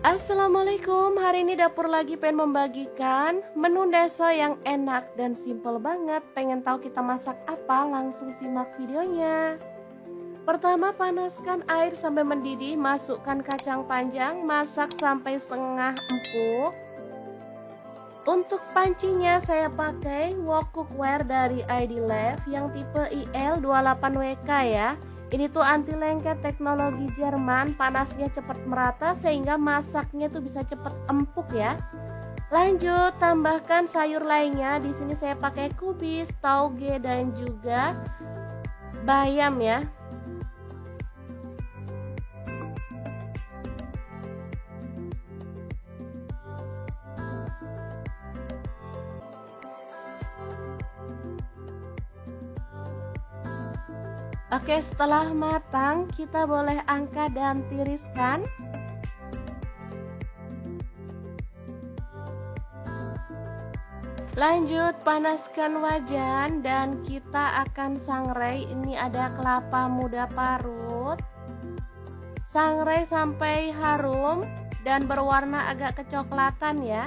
Assalamualaikum, hari ini dapur lagi pengen membagikan menu deso yang enak dan simple banget. Pengen tahu kita masak apa? Langsung simak videonya. Pertama, panaskan air sampai mendidih, masukkan kacang panjang, masak sampai setengah empuk. Untuk pancinya saya pakai wok cookware dari ID Love yang tipe IL28WK ya. Ini tuh anti lengket teknologi Jerman, panasnya cepat merata sehingga masaknya tuh bisa cepat empuk ya. Lanjut tambahkan sayur lainnya. Di sini saya pakai kubis, tauge dan juga bayam ya. Oke, setelah matang kita boleh angkat dan tiriskan. Lanjut panaskan wajan dan kita akan sangrai. Ini ada kelapa muda parut. Sangrai sampai harum dan berwarna agak kecoklatan ya.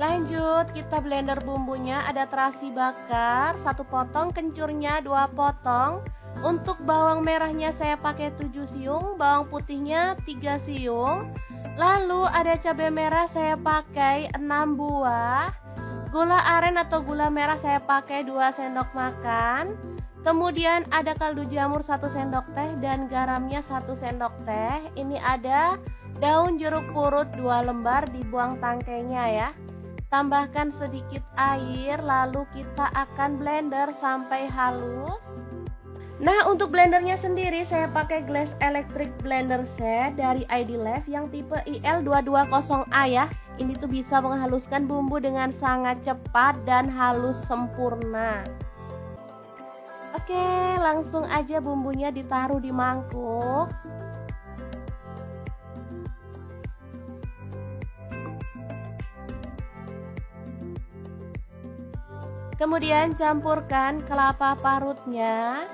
Lanjut kita blender bumbunya. Ada terasi bakar 1 potong, kencurnya 2 potong. Untuk bawang merahnya saya pakai 7 siung, bawang putihnya 3 siung. Lalu ada cabai merah saya pakai 6 buah. Gula aren atau gula merah saya pakai 2 sendok makan. Kemudian ada kaldu jamur 1 sendok teh dan garamnya 1 sendok teh. Ini ada daun jeruk purut 2 lembar, dibuang tangkainya ya. Tambahkan sedikit air, lalu kita akan blender sampai halus. Nah, untuk blendernya sendiri saya pakai Glass Electric Blender Set dari ID Love yang tipe IL220A ya. Ini tuh bisa menghaluskan bumbu dengan sangat cepat dan halus sempurna. Oke, langsung aja bumbunya ditaruh di mangkuk. Kemudian campurkan kelapa parutnya.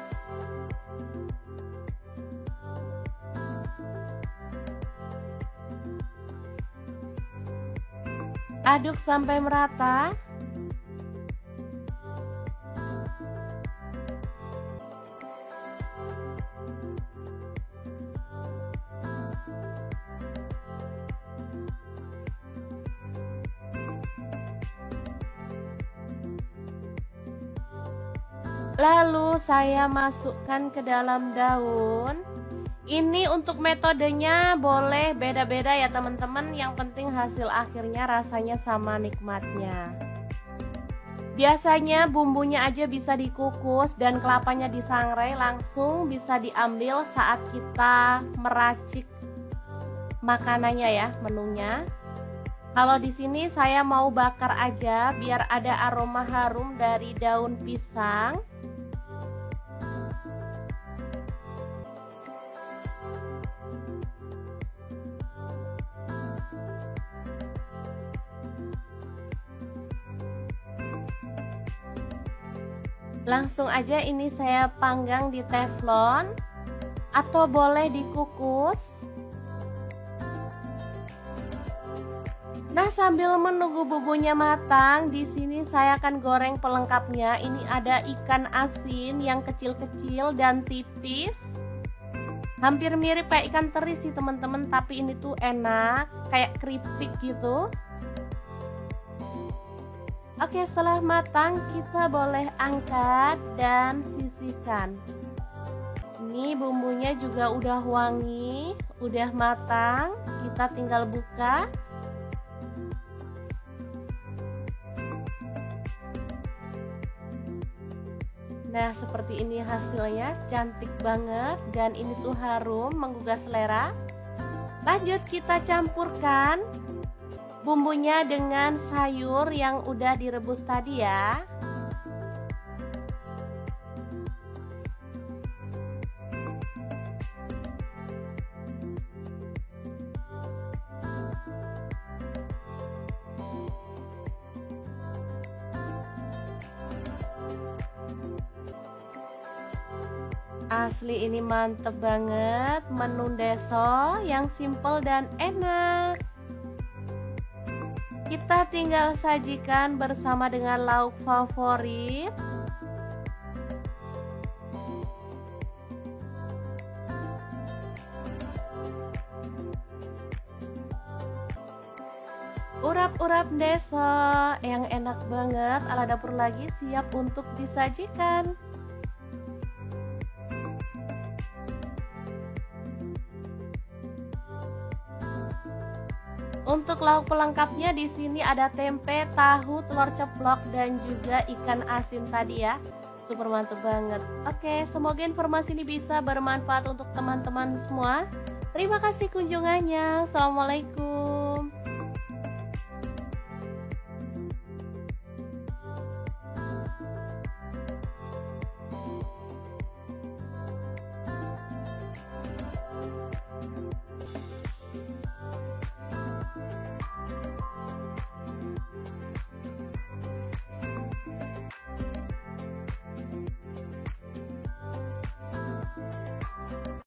Aduk sampai merata. Lalu saya masukkan ke dalam daun. Ini untuk metodenya boleh beda-beda ya teman-teman. Yang penting hasil akhirnya rasanya sama nikmatnya. Biasanya bumbunya aja bisa dikukus dan kelapanya disangrai, langsung bisa diambil saat kita meracik makanannya ya, menunya. Kalau di sini saya mau bakar aja biar ada aroma harum dari daun pisang. Langsung aja ini saya panggang di teflon atau boleh dikukus. Nah, sambil menunggu bumbunya matang, di sini saya akan goreng pelengkapnya. Ini ada ikan asin yang kecil-kecil dan tipis. Hampir mirip kayak ikan teri sih teman-teman, tapi ini tuh enak, kayak keripik gitu. Oke, setelah matang kita boleh angkat dan sisihkan. Ini bumbunya juga udah wangi, udah matang. Kita tinggal buka. Nah, seperti ini hasilnya, cantik banget dan ini tuh harum, menggugah selera. Lanjut kita campurkan bumbunya dengan sayur yang udah direbus tadi ya. Asli ini mantep banget, menu deso yang simple dan enak. Kita tinggal sajikan bersama dengan lauk favorit. Urap-urap deso yang enak banget ala dapur lagi siap untuk disajikan. Untuk lauk pelengkapnya di sini ada tempe, tahu, telur ceplok dan juga ikan asin tadi ya. Super mantap banget. Oke, semoga informasi ini bisa bermanfaat untuk teman-teman semua. Terima kasih kunjungannya. Assalamualaikum.